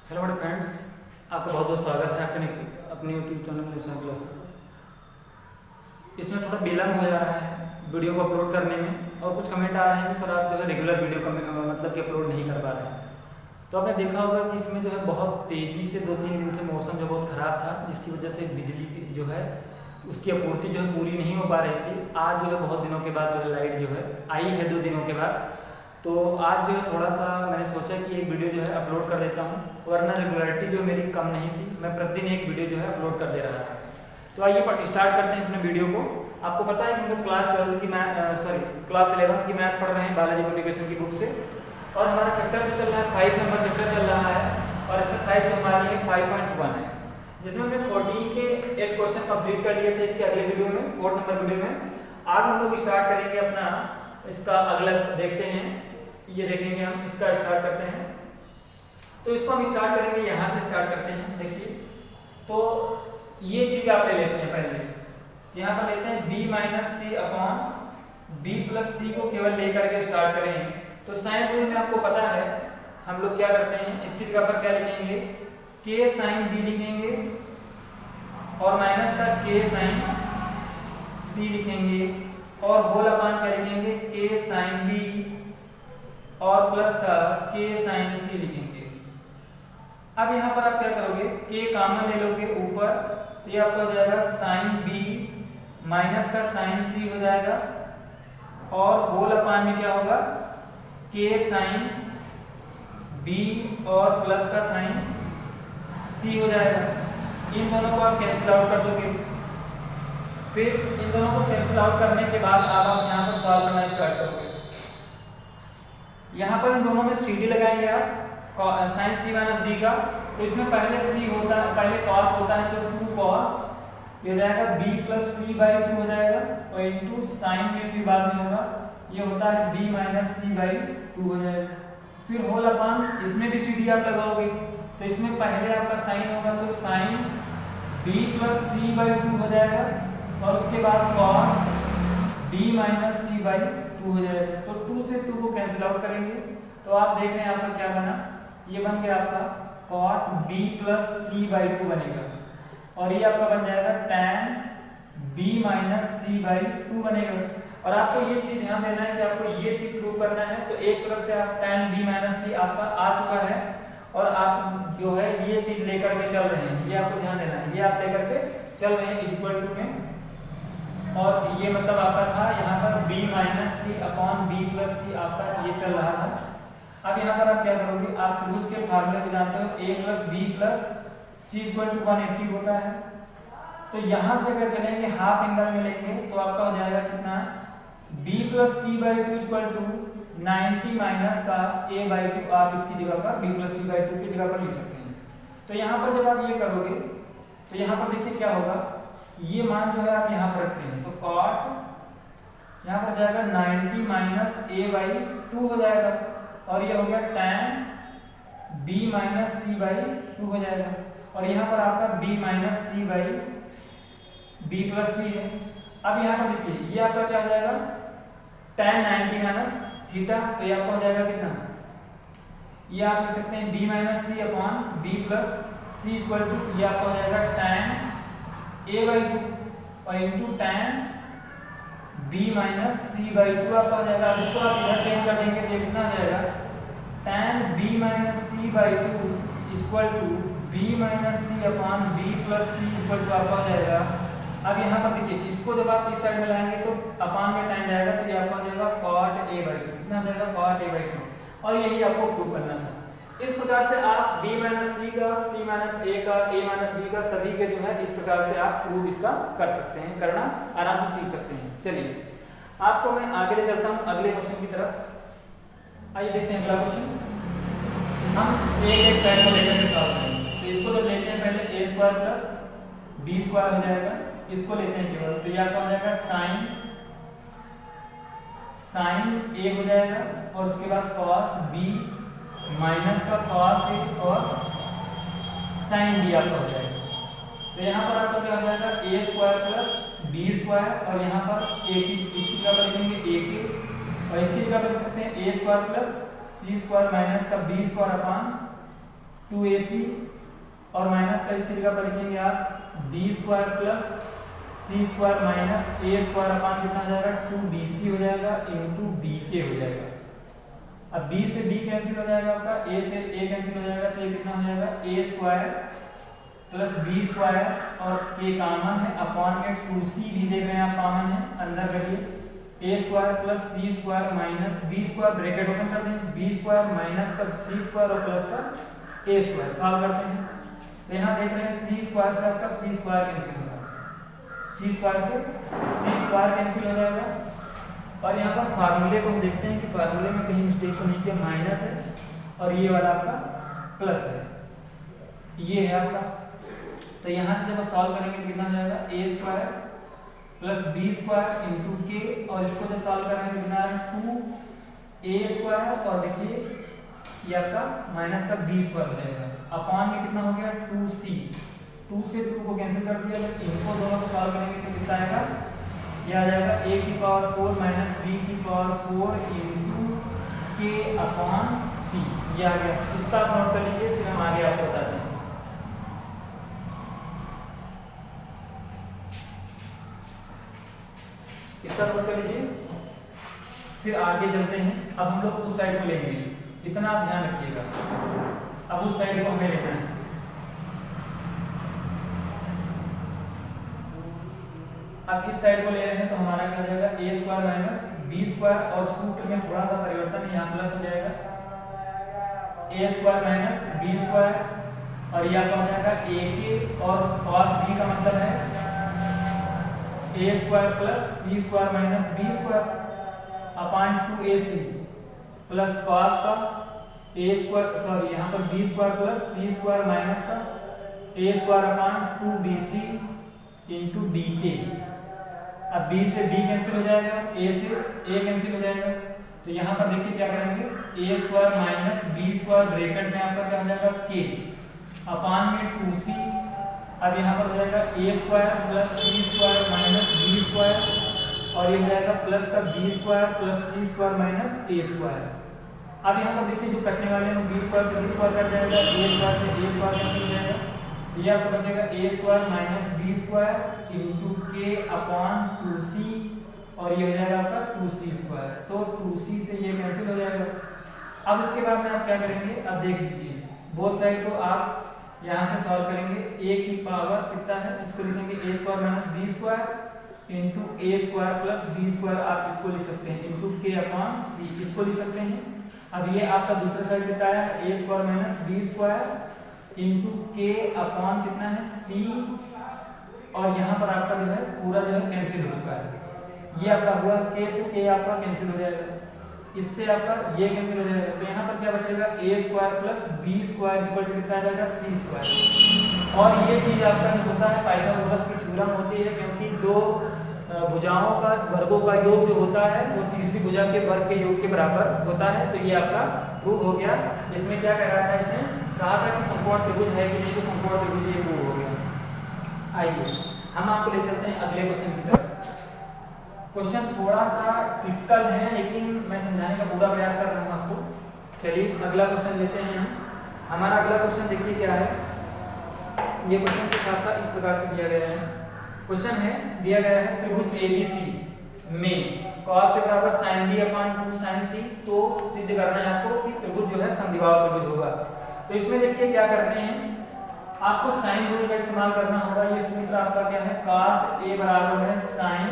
Hello मेरे friends, आपका बहुत बहुत स्वागत है अपने यूट्यूब चैनल न्यूज़ क्लास में। इसमें थोड़ा विलम्ब हो जा रहा है वीडियो को अपलोड करने में, और कुछ कमेंट आ रहे हैं कि सर आप जो है रेगुलर वीडियो मतलब कि अपलोड नहीं कर पा रहे हैं। तो आपने देखा होगा कि इसमें जो है बहुत तेज़ी से 2-3 दिन से मौसम जो बहुत ख़राब था, जिसकी वजह से बिजली जो है उसकी आपूर्ति जो है पूरी नहीं हो पा रही थी। आज जो है बहुत दिनों के बाद जो है लाइट जो है आई है 2 दिनों के बाद। तो आज जो है थोड़ा सा मैंने सोचा कि एक वीडियो जो है अपलोड कर देता हूँ, वरना रेगुलरिटी जो मेरी कम नहीं थी, मैं प्रतिदिन एक वीडियो जो है अपलोड कर दे रहा था। तो आइए स्टार्ट करते हैं अपने वीडियो को। आपको पता है कि हम लोग क्लास 11 की मैथ पढ़ रहे हैं बालाजी पब्लिकेशन की बुक से, और हमारा चैप्टर जो चल रहा है 5 नंबर चैप्टर चल रहा है, और एक्सरसाइज जो हमारी है 5.1 है, जिसमें हमने 14 के 8 क्वेश्चन कंप्लीट कर लिए थे इसके अगले वीडियो में, 4 नंबर वीडियो में। आज हम लोग स्टार्ट करेंगे अपना इसका अगला, देखते हैं ये देखेंगे हम इसका स्टार्ट करते हैं। तो इसको हम स्टार्ट करेंगे, यहाँ से स्टार्ट करते हैं। देखिए, तो ये चीज आप ले लेते हैं पहले, यहाँ पर लेते हैं b minus C upon b plus सी को केवल लेकर के स्टार्ट करें। तो साइन रूल में आपको पता है हम लोग क्या करते हैं, इसकी जगह पर क्या लिखेंगे, k साइन b लिखेंगे, और माइनस का k साइन c लिखेंगे, और होल अपॉन क्या लिखेंगे, k साइन b, और प्लस का k साइन c लिखेंगे। अब यहाँ पर आप क्या करोगे, k कॉमन ले लोगे ऊपर, तो ये आपका हो जाएगा साइन b माइनस का साइन c हो जाएगा, और होल अपॉन में क्या होगा, k साइन b और प्लस का साइन c हो जाएगा। इन दोनों को आप कैंसिल आउट कर दोगे। फिर इन दोनों को कैंसिल आउट करने के बाद आप यहाँ पर सॉल्व करना स्टार्ट करोगे। यहाँ पर इन दोनों में सी डी लगाएंगे आप, साइन सी माइनस डी का। तो इसमें पहले सी होता है, पहले कॉस होता है, तो 2 कॉस ये हो जाएगा b प्लस सी बाई 2 हो जाएगा, और इंटू साइन में फिर बाद में होगा, ये होता है b माइनस सी बाई 2 हो जाएगा। फिर होल अपॉन, इसमें भी सी डी आप लगाओगे, तो इसमें पहले आपका साइन होगा, तो sine b plus C by 2 हो जाएगा, और उसके बाद cos b minus C by 2 हो जाएगा। तो 2 से 2 को कैंसिल आउट करेंगे, तो आप देख रहे हैं यहाँ पर क्या बना, ये बन गया आपका cot b plus C by 2 बनेगा, और ये आपका बन जाएगा tan b minus C by 2 बनेगा। और आपको ये चीज ध्यान देना है कि आपको ये चीज प्रूव करना है। तो एक तरफ से आप tan b माइनस सी आपका आ चुका है, और आप जो है ये चीज लेकर के चल रहे हैं, ये आपको ध्यान देना है, ये आप लेकर के चल रहे हैं इक्वल टू में, और ये मतलब आपका था यहाँ पर b minus C upon b plus सी आपका ये चल रहा था। अब यहाँ पर आप क्या करोगे, आप त्रिभुज के फार्मूले को जानते हो, a plus b plus C equal to 180 होता है। तो यहाँ से अगर चलेंगे हाफ एंगल में लेंगे, तो आपका हो जाएगा कितना, b plus C by 2 equal to 90 minus का a बाई 2, आप इसकी जगह पर b प्लस सी बाई 2 की जगह पर लिख सकते हैं। तो यहाँ पर जब आप ये करोगे, तो यहाँ पर देखिए क्या होगा, ये मान जो है आप यहाँ पर रखते हैं, तो cot यहाँ पर जाएगा 90 माइनस a बाई 2 हो जाएगा, और ये हो गया tan b minus C by 2 हो जाएगा, और यहाँ पर आपका b minus C by b plus c है। अब यहाँ पर देखिए ये आपका क्या हो जाएगा, tan 90 माइनस थीटा, तो ये आपका हो जाएगा कितना, ये आप लिख सकते हैं b minus C upon b plus C equal to, ये आपका हो जाएगा tan a बाई 2 और into tan b minus C by 2 आपका हो जाएगा। अब इसको आप इधर चेंज कर देंगे, तो कितना हो जाएगा, tan b minus C by 2 equal to b minus C upon b plus C equal to आपका हो जाएगा। अब यहाँ पर देखिए, इसको जब आप इस साइड में लाएंगे तो अपॉन में tan जाएगा, तो ये आपका हो जाएगा cot a बाई 2, कितना हो जाएगा, cot a बाई 2, और यही आपको प्रूव करना था। इस प्रकार से आप b माइनस सी का, c माइनस a का, a माइनस b का, सभी के जो है इस प्रकार से आप प्रूव इसका कर सकते हैं, करना आराम से सीख सकते हैं। चलिए आपको मैं आगे ले चलता हूँ अगले क्वेश्चन की तरफ। आइए देखते हैं अगला क्वेश्चन। हम एक साइड को लेकर के सॉल्व करेंगे। तो इसको जब लेते हैं पहले a square plus b square हो जाएगा, इसको लेते हैं केवल, तो यह क्या हो जाएगा, साइन a हो जाएगा, और उसके बाद cos b माइनस का cos a और साइन b आपका हो जाएगा। तो यहाँ पर आपका क्या हो जाएगा, a square plus b square, और यहाँ पर a की इसकी जगह पर लिखेंगे a के, और इसकी जगह पर लिख सकते हैं a square plus c square minus का b स्क्वायर अपॉन 2ac और माइनस का इसकी जगह पर लिखेंगे आप b square plus c square minus a square upon कितना हो जाएगा 2bc हो जाएगा इंटू bk हो जाएगा। अब b से b कैंसिल हो जाएगा आपका, a से a कैंसिल हो जाएगा, तो ये कितना हो जाएगा a square plus b square और k कॉमन है अपॉन में 2c भी देख रहे हैं आप कॉमन है, अंदर करिए a square plus c square minus b square bracket open कर देंगे, b स्क्वायर माइनस का c स्क्वायर और प्लस का a स्क्वायर सॉल्व करते हैं। तो यहाँ देख रहे हैं c स्क्वायर से आपका c स्क्वायर कैंसिल होगा, c स्क्वायर से c स्क्वायर कैंसिल हो जाएगा। और यहाँ पर फार्मूले को हम देखते हैं कि फार्मूले में कहीं मिस्टेक तो नहीं किया, माइनस है और ये वाला आपका प्लस है, ये है आपका। तो यहाँ से जब आप सॉल्व करेंगे तो कितना हो जाएगा a square plus b square into k, और इसको जब सॉल्व करेंगे तो कितना है 2a स्क्वायर और देखिए ये आपका माइनस का b स्क्वायर हो जाएगा अपॉन में कितना हो गया 2c, 2 से 2 को कैंसिल कर दिया। जब इनको दोनों को सॉल्व करेंगे तो कितना आएगा, ये आ जाएगा a की पावर 4 माइनस b की power 4 into k upon c, ये आ गया। इसका आप नोट कर लीजिए, फिर हम आगे आपको बताते हैं। इसका नोट कर लीजिए, फिर आगे चलते हैं। अब हम लोग उस साइड को लेंगे, इतना आप ध्यान रखिएगा। अब उस साइड को हमें लेना है। अब इस साइड को ले रहे हैं तो हमारा क्या हो जाएगा a square minus b square, और सूत्र में थोड़ा सा परिवर्तन है, यहाँ प्लस हो जाएगा a square minus b square, और ये आपका हो जाएगा a के और cos b का मतलब है a square plus c square minus b square upon 2ac plus cos का a स्क्वायर, सॉरी यहाँ पर b square plus c square minus का a square upon 2bc into bk। अब b से b कैंसिल हो जाएगा, a से a cancel हो जाएगा, तो यहाँ पर देखिए क्या करेंगे a square minus b square bracket में आपका क्या हो जाएगा k अपान में 2c। अब यहाँ पर हो जाएगा a square plus c square minus b square, और ये हो जाएगा प्लस का b square plus c square minus a square. अब यहाँ पर देखिए जो कटने वाले हैं b स्क्वायर से b स्क्वायर कट जाएगा, a स्क्वायर से a स्क्वायर कैंसिल हो जाएगा, ये आपको बचेगा a square minus b square into k upon 2c, और ये हो जाएगा आपका 2c स्क्वायर, तो 2c से ये कैंसिल हो जाएगा। अब इसके बाद में आप क्या करेंगे, अब देख लीजिए बोथ साइड को आप यहाँ से सॉल्व करेंगे। a की पावर कितना है, इसको लिखेंगे a square minus b square into a square plus b square, आप इसको लिख सकते हैं इंटू k अपॉन c, इसको लिख सकते हैं। अब ये आपका दूसरे साइड कितना है a square minus b square into k upon कितना है c, और यहाँ पर आपका जो है पूरा जो है कैंसिल हो चुका है, ये आपका हुआ k से k आपका कैंसिल हो जाएगा, इससे आपका ये कैंसिल हो जाएगा, तो यहाँ पर क्या बचेगा a square plus b square equal to कितना आ जाएगा c स्क्वायर। और ये चीज आपका जो होता है पाइथागोरस की थ्योरम होती है, क्योंकि दो भुजाओं का वर्गों का योग जो होता है वो तीसरी भुजा के वर्ग के योग के बराबर होता है। तो ये आपका प्रूव हो गया। इसमें क्या कह रहा था, इसने कहा था कि समकोण त्रिभुज है कि नहीं, तो समकोण त्रिभुज ये प्रूव हो गया। आइए हम आपको ले चलते हैं अगले क्वेश्चन की तरफ। क्वेश्चन थोड़ा सा टिपिकल है, लेकिन मैं समझाने का पूरा प्रयास कर रहा हूँ आपको। चलिए अगला क्वेश्चन लेते हैं। हमारा अगला क्वेश्चन देखिए क्या है। ये क्वेश्चन कुछ आपका इस प्रकार से दिया गया है। क्वेश्चन है दिया गया है त्रिभुज ABC में cos से बराबर sin b अपान 2 sin c, तो सिद्ध करना है आपको कि त्रिभुज जो है समद्विबाहु त्रिभुज होगा। तो इसमें देखिए क्या करते हैं, आपको साइन रूल का इस्तेमाल करना होगा। ये सूत्र आपका क्या है, cos a बराबर है sin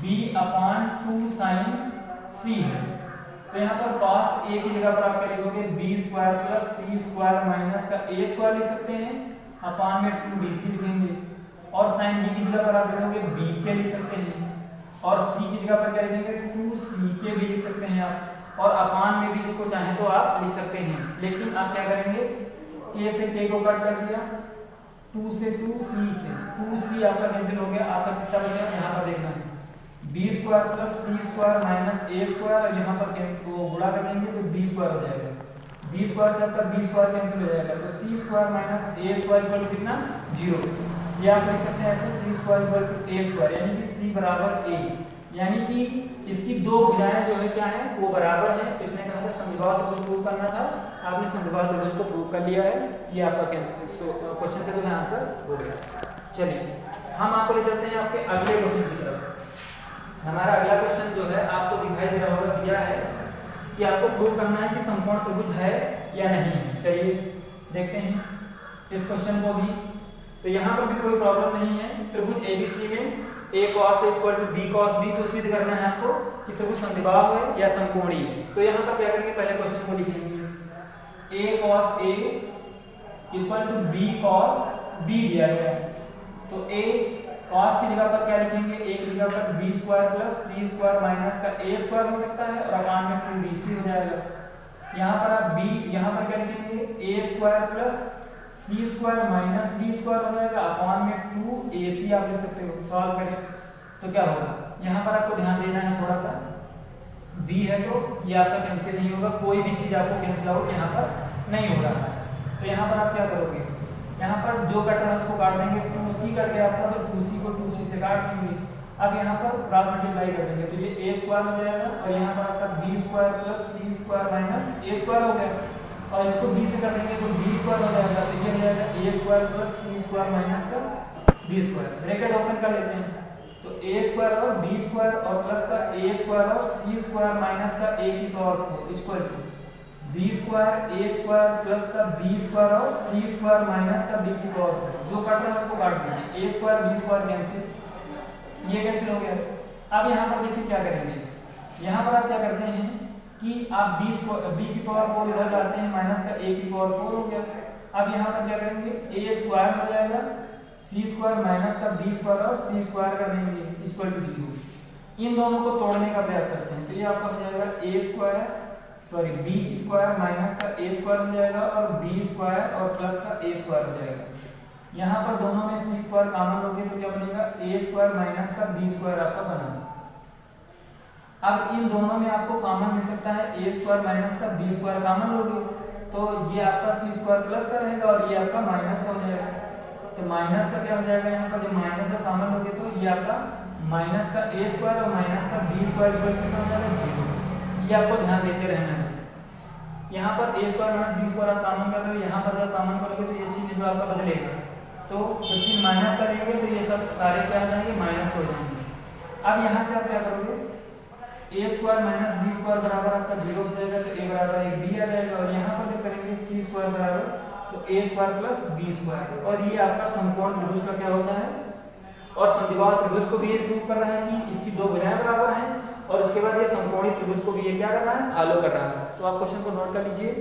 b अपान 2 sin c है। तो यहाँ पर cos a की जगह पर आप क्या लिखोगे, b square plus c square minus का a स्क्वायर लिख सकते हैं, अपान में 2bc लिखेंगे, और sin b की जगह पर आप लिखोगे bk लिख सकते हैं, और c की जगह पर क्या लिखेंगे 2ck भी लिख सकते हैं आप, और अपान में भी इसको चाहे तो आप लिख सकते हैं। लेकिन आप क्या करेंगे, a से k को कट कर दिया, 2 से 2 c से 2c आपका कैंसिल हो गया। आपका कितना बचा, यहाँ पर देखना है b square plus c square minus a square, और यहाँ पर कैंसिल गुणा कर देंगे तो b स्क्वायर हो जाएगा। b स्क्वायर से आपका b स्क्वायर कैंसिल हो जाएगा, तो c square minus a square equal to कितना 0। ये आप लिख सकते हैं ऐसे, c square equal to a square, यानी कि c बराबर a। यानी कि इसकी दो भुजाएं जो है क्या है वो बराबर है। इसने कहा था समद्विबाहु त्रिभुज प्रूव करना था, आपने समद्विबाहु त्रिभुज को प्रूव कर लिया है। ये आपका क्वेश्चन का जो है आंसर हो गया। चलिए हम आपको ले चलते हैं आपके अगले क्वेश्चन की तरफ। हमारा अगला क्वेश्चन जो है आपको दिखाई दे रहा होगा, दिया है कि आपको प्रूव करना है कि समकोण त्रिभुज है या नहीं है। चलिए देखते हैं इस क्वेश्चन को भी। तो यहाँ पर भी कोई प्रॉब्लम नहीं है। त्रिभुज ABC में a cos a equal to b cos b तो सिद्ध करना है आपको कि त्रिभुज समद्विबाहु है या समकोणी है। तो यहाँ पर क्या करेंगे, पहले क्वेश्चन को लिखेंगे a cos a equal to b cos b दिया गया है। तो a cos की जगह पर क्या लिखेंगे, a की जगह पर b square plus c square minus का a स्क्वायर हो सकता है और अपान में 2bc हो जाएगा। यहाँ पर आप b यहाँ पर क्या लिखेंगे, a square plus c square minus b square हो जाएगा, अपॉन में 2ac आप लिख सकते हो। सॉल्व करें तो क्या होगा, यहाँ पर आपको ध्यान देना है थोड़ा सा, b है तो ये आपका कैंसिल नहीं होगा, कोई भी चीज आपको कैंसिल आउट यहाँ पर नहीं हो रहा है। तो यहाँ पर आप क्या करोगे, यहाँ पर जो कट रहा है उसको काट देंगे, 2c कट गया आपका तो 2c को 2c से काट देंगे। अब यहाँ पर क्रॉस मल्टीप्लाई कर देंगे तो ये a स्क्वायर हो जाएगा और यहाँ पर आपका b square plus c square minus a square हो गया और इसको b से कर देंगे तो b स्क्वायर हो जाएगा। तो ये हो जाएगा a square plus c square minus का b स्क्वायर। ब्रैकेट ओपन कर लेते हैं तो a स्क्वायर और b स्क्वायर और प्लस का a स्क्वायर और c स्क्वायर माइनस का a की power 4 equal to b square a square plus का b स्क्वायर और c स्क्वायर माइनस का b की पावर 4। जो कट रहा है उसको काट देंगे, a square b square cancel, ये कैंसिल हो गया। अब यहाँ पर देखिए क्या करेंगे, यहाँ पर आप क्या करते हैं कि आप b की पावर 4 इधर लाते हैं, माइनस का a की पावर 4 हो गया। अब यहाँ पर क्या करेंगे, a स्क्वायर हो जाएगा, c स्क्वायर माइनस का b स्क्वायर और c स्क्वायर कर देंगे इक्वल टू 0। इन दोनों को तोड़ने का प्रयास करते हैं तो ये आपका हो जाएगा a square sorry b square minus का a स्क्वायर हो जाएगा और b स्क्वायर और प्लस का a स्क्वायर हो जाएगा। यहाँ पर दोनों में c स्क्वायर कॉमन लोगे तो क्या बनेगा, a स्क्वायर माइनस का b स्क्वायर आपका बना। अब इन दोनों में आपको कॉमन मिल सकता है, a स्क्वायर माइनस का b स्क्वायर कॉमन लोगे तो ये आपका c स्क्वायर प्लस का रहेगा और ये आपका माइनस का हो जाएगा। तो माइनस का क्या हो जाएगा, यहाँ पर जब माइनस का कॉमन लोगे तो ये आपका माइनस का a स्क्वायर और माइनस का b स्क्वायर इक्वल हो जाएगा 0। ये आपको ध्यान देते रहना है। यहाँ पर a square minus b square आप कॉमन कर रहे हो, यहाँ पर जब कॉमन करोगे तो ये चीज जो आपका बदलेगा, तो जब चीज माइनस करेंगे तो ये सब सारे क्या हो जाएंगे, माइनस हो जाएंगे। अब यहाँ से आप क्या करोगे, a square minus b square बराबर आपका 0 हो जाएगा तो a बराबर 1 b आ जाएगा और यहाँ पर जब करेंगे c स्क्वायर बराबर तो a square plus b square और ये आपका समकोण त्रिभुज का क्या होता है। और समद्विबाहु त्रिभुज को भी ये प्रूव कर रहा है कि इसकी दो भुजाएं बराबर हैं और उसके बाद ये समकोणी त्रिभुज को भी ये क्या कर रहा है, फॉलो कर रहा है। तो आप क्वेश्चन को नोट कर लीजिए।